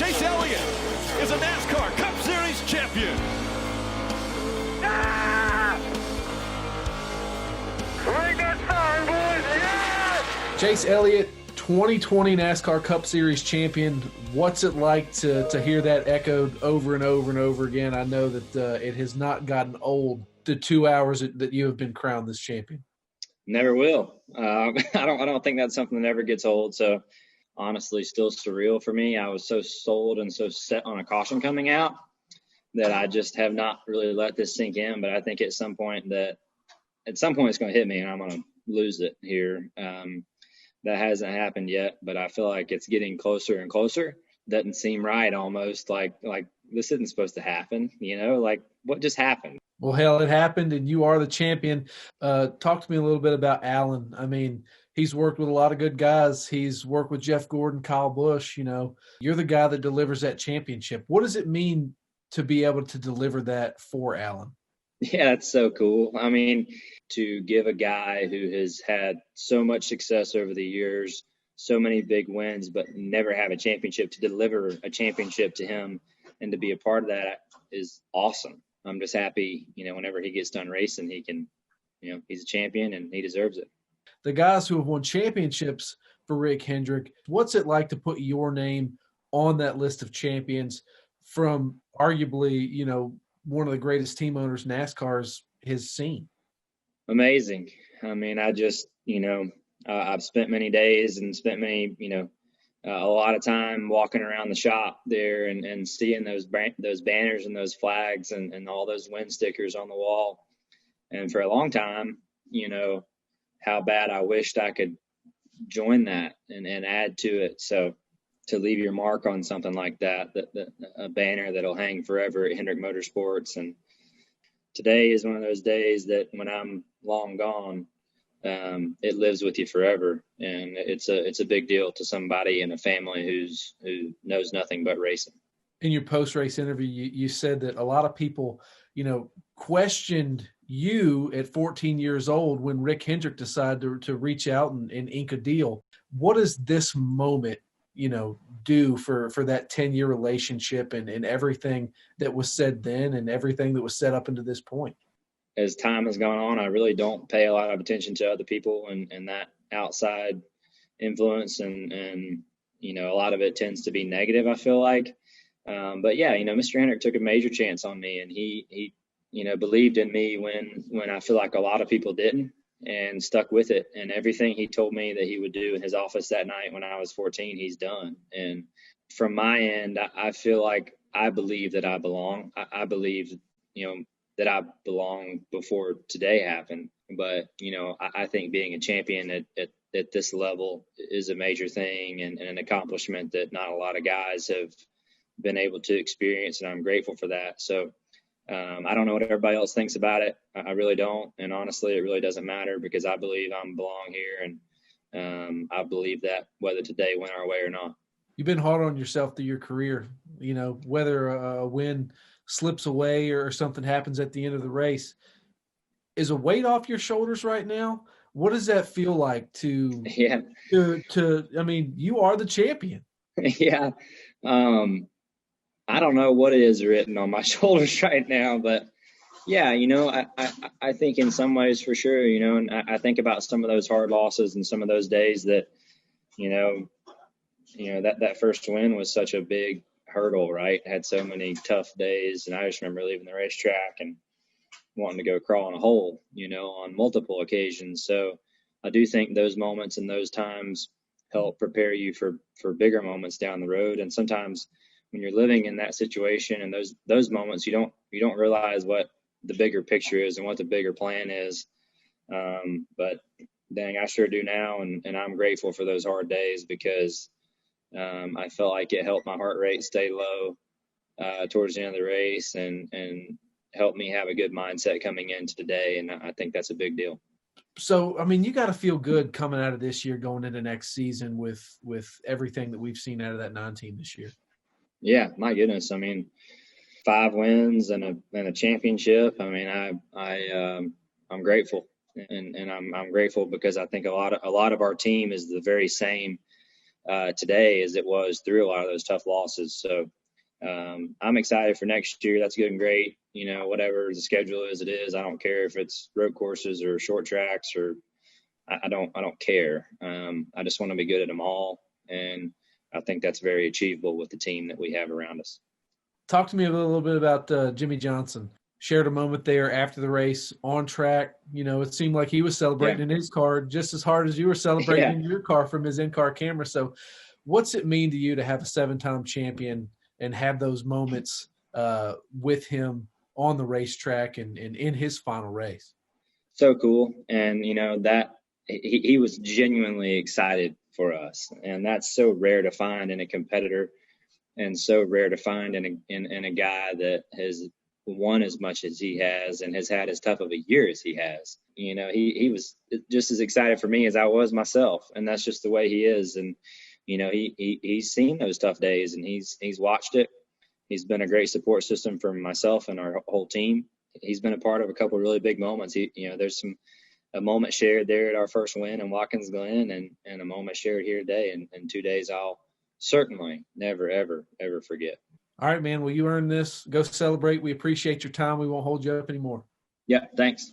Chase Elliott is a NASCAR Cup Series champion. Bring that time, boys! Yeah! Chase Elliott, 2020 NASCAR Cup Series champion. What's it like to hear that echoed over and over and over again? I know that it has not gotten old, the 2 hours that you have been crowned this champion. Never will. I don't think that's something that ever gets old. So honestly, still surreal for me. I was so sold and so set on a caution coming out that I just have not really let this sink in. But I think at some point it's going to hit me and I'm going to lose it here. That hasn't happened yet, but I feel like it's getting closer and closer. Doesn't seem right, almost like this isn't supposed to happen, like what just happened? Well, hell, it happened and you are the champion. Talk to me a little bit about Alan. I mean, he's worked with a lot of good guys. He's worked with Jeff Gordon, Kyle Busch, you're the guy that delivers that championship. What does it mean to be able to deliver that for Alan? Yeah, it's so cool. I mean, to give a guy who has had so much success over the years, so many big wins, but never have a championship, to deliver a championship to him and to be a part of that is awesome. I'm just happy, whenever he gets done racing, he can, he's a champion and he deserves it. The guys who have won championships for Rick Hendrick, what's it like to put your name on that list of champions from arguably, one of the greatest team owners NASCAR has seen? Amazing. I mean, I just, I've spent many days and spent many, a lot of time walking around the shop there and seeing those banners and those flags and all those win stickers on the wall. And for a long time, how bad I wished I could join that and add to it. So to leave your mark on something like that, a banner that'll hang forever at Hendrick Motorsports. And today is one of those days that when I'm long gone, it lives with you forever. And it's a big deal to somebody in a family who knows nothing but racing. In your post-race interview, you said that a lot of people, questioned you at 14 years old when Rick Hendrick decided to reach out and ink a deal. What does this moment, do for that 10-year relationship and everything that was said then and everything that was set up into this point? As time has gone on, I really don't pay a lot of attention to other people and that outside influence. And a lot of it tends to be negative, I feel like. But yeah, Mr. Hendrick took a major chance on me and he believed in me when I feel like a lot of people didn't, and stuck with it. And everything he told me that he would do in his office that night when I was 14, he's done. And from my end, I feel like I believe that I belong. I believe, that I belong before today happened. But, I think being a champion at this level is a major thing and an accomplishment that not a lot of guys have been able to experience. And I'm grateful for that. So I don't know what everybody else thinks about it. I really don't. And honestly, it really doesn't matter because I believe I belong here. And I believe that whether today went our way or not. You've been hard on yourself through your career, whether a win slips away or something happens at the end of the race. Is a weight off your shoulders right now? What does that feel like to I mean, you are the champion. Yeah. I don't know what is written on my shoulders right now, but yeah, I think in some ways for sure, and I think about some of those hard losses and some of those days that, that first win was such a big hurdle, right? Had so many tough days. And I just remember leaving the racetrack and wanting to go crawl in a hole, on multiple occasions. So I do think those moments and those times help prepare you for bigger moments down the road. And sometimes when you're living in that situation and those moments, you don't realize what the bigger picture is and what the bigger plan is. But dang, I sure do now. And I'm grateful for those hard days because I felt like it helped my heart rate stay low towards the end of the race and helped me have a good mindset coming into today. And I think that's a big deal. So, I mean, you got to feel good coming out of this year, going into next season with everything that we've seen out of that 9 team this year. Yeah, my goodness. I mean, 5 wins and a championship. I mean, I'm grateful, and I'm grateful because I think a lot of our team is the very same today as it was through a lot of those tough losses. So I'm excited for next year. That's good and great. You know, whatever the schedule is, it is. I don't care if it's road courses or short tracks, or I don't care. I just want to be good at them all, and I think that's very achievable with the team that we have around us. Talk to me a little bit about Jimmy Johnson. Shared a moment there after the race on track. You know, it seemed like he was celebrating in his car just as hard as you were celebrating in your car from his in-car camera. So what's it mean to you to have a 7-time champion and have those moments with him on the racetrack and in his final race? So cool. And, you know, that he was genuinely excited for us. And that's so rare to find in a competitor, and so rare to find in a guy that has won as much as he has and has had as tough of a year as he has. You know, he was just as excited for me as I was myself. And that's just the way he is. And, you know, he's seen those tough days, and he's watched it. He's been a great support system for myself and our whole team. He's been a part of a couple of really big moments. You know, there's a moment shared there at our first win in Watkins Glen, and a moment shared here today. And 2 days I'll certainly never, ever, ever forget. All right, man. Well, you earned this. Go celebrate. We appreciate your time. We won't hold you up anymore. Yeah, thanks.